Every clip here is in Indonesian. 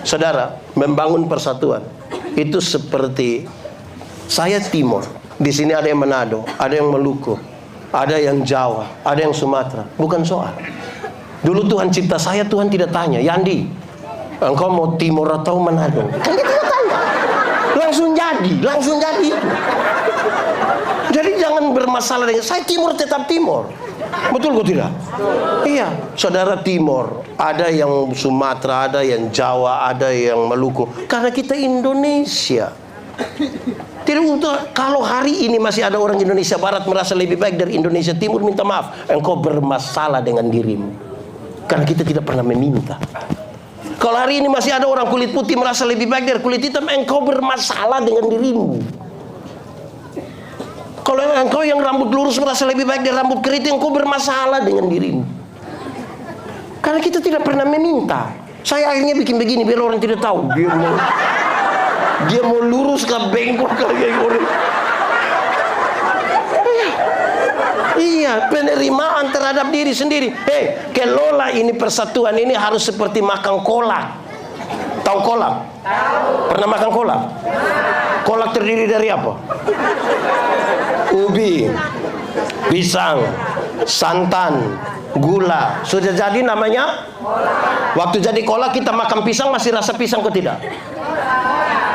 Saudara, membangun persatuan itu seperti saya Timur. Di sini ada yang Manado, ada yang Maluku, ada yang Jawa, ada yang Sumatera. Bukan soal. Dulu Tuhan cipta saya, Tuhan tidak tanya, Yandi, engkau mau Timur atau Manado? Kan dia tidak tanya. Langsung jadi itu. Jadi jangan bermasalah dengan saya Timur tetap Timur. Betul kok tidak? Iya, saudara Timur, ada yang Sumatera, ada yang Jawa, ada yang Maluku. Karena kita Indonesia. Tidak untuk kalau hari ini masih ada orang Indonesia Barat merasa lebih baik dari Indonesia Timur, minta maaf, engkau bermasalah dengan dirimu. Karena kita tidak pernah meminta. Kalau hari ini masih ada orang kulit putih merasa lebih baik dari kulit hitam, engkau bermasalah dengan dirimu. Kalau engkau yang rambut lurus merasa lebih baik dari rambut keriting, engkau bermasalah dengan dirimu. Karena kita tidak pernah meminta. Saya akhirnya bikin begini biar orang tidak tahu dia mau lurus ke bengkok ke gini. Iya, penerimaan terhadap diri sendiri. Kelola ini persatuan ini harus seperti makan kolak. Tahu kolak? Pernah makan kolak? Kolak terdiri dari apa? Ubi, pisang, santan, gula. Sudah jadi namanya? Waktu jadi kolak kita makan pisang masih rasa pisang kok tidak?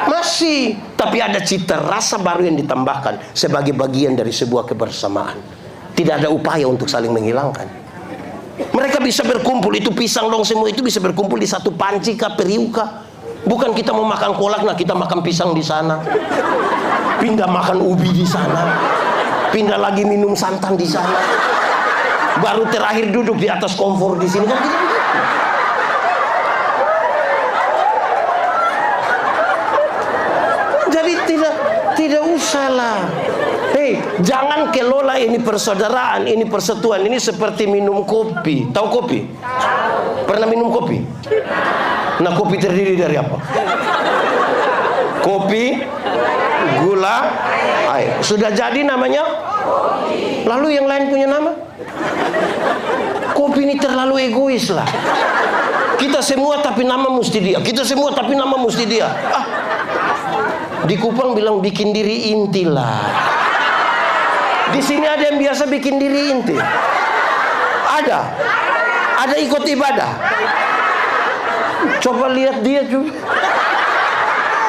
Masih. Tapi ada cita rasa baru yang ditambahkan sebagai bagian dari sebuah kebersamaan. Tidak ada upaya untuk saling menghilangkan. Mereka bisa berkumpul, itu pisang dong semua itu bisa berkumpul di satu panci kah, periuk kah. Bukan kita mau makan kolak, nah kita makan pisang di sana. Pindah makan ubi di sana. Pindah lagi minum santan di sana. Baru terakhir duduk di atas kompor di sini kan gitu. Jadi tidak usahlah. Jangan kelola ini persaudaraan, ini persatuan, ini seperti minum kopi. Tahu kopi? Pernah minum kopi? Nah, kopi terdiri dari apa? Kopi, gula, air. Sudah jadi namanya? Lalu yang lain punya nama? Kopi ini terlalu egois lah. Kita semua tapi nama mesti dia. Kita semua tapi nama mesti dia. Di Kupang bilang bikin diri inti lah. Di sini ada yang biasa bikin diri inti. Ada ikut ibadah. Coba lihat dia juga.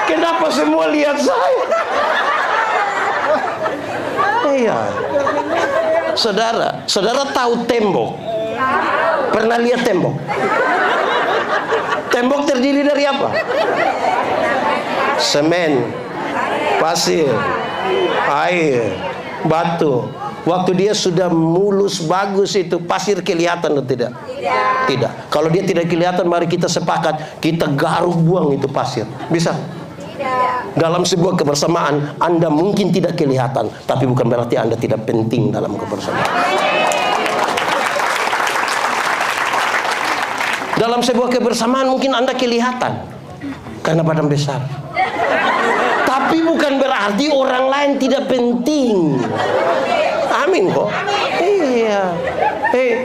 Kenapa semua lihat saya? Iya. Saudara tahu tembok? Pernah lihat tembok? Tembok terdiri dari apa? Semen, pasir, air, batu. Waktu dia sudah mulus bagus itu, pasir kelihatan atau tidak? Tidak. Kalau dia tidak kelihatan, mari kita sepakat kita garuk buang itu pasir. Bisa? Dalam sebuah kebersamaan Anda mungkin tidak kelihatan, tapi bukan berarti Anda tidak penting dalam kebersamaan. Dalam sebuah kebersamaan mungkin Anda kelihatan karena badan besar, tapi bukan berarti orang lain tidak penting. Amin kok. Iya.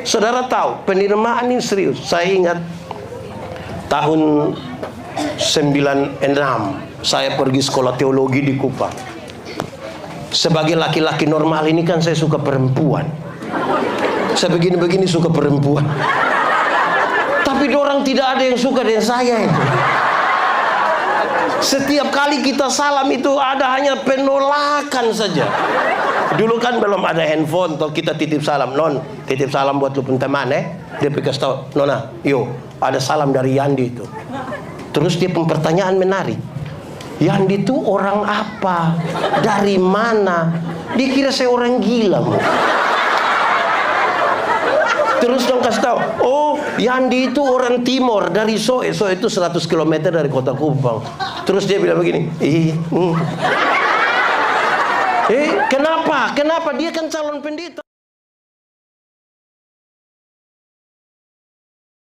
Saudara tahu penerimaan ini serius. Saya ingat tahun 96 saya pergi sekolah teologi di Kupang. Sebagai laki-laki normal ini kan saya suka perempuan. Saya begini-begini suka perempuan. Tapi orang tidak ada yang suka dengan saya itu. Setiap kali kita salam itu ada hanya penolakan saja. Dulu kan belum ada handphone, toh kita titip salam, non, titip salam buat lu teman Dia kasih tahu, nona, yo, ada salam dari Yandi itu. Terus dia pertanyaan menarik. Yandi itu orang apa? Dari mana? Dikira saya orang gila. Terus dong kasih tahu, oh Yandi itu orang timur dari Soe. Soe itu 100 km dari kota Kupang. Terus dia bilang begini, kenapa? Kenapa? Dia kan calon pendeta.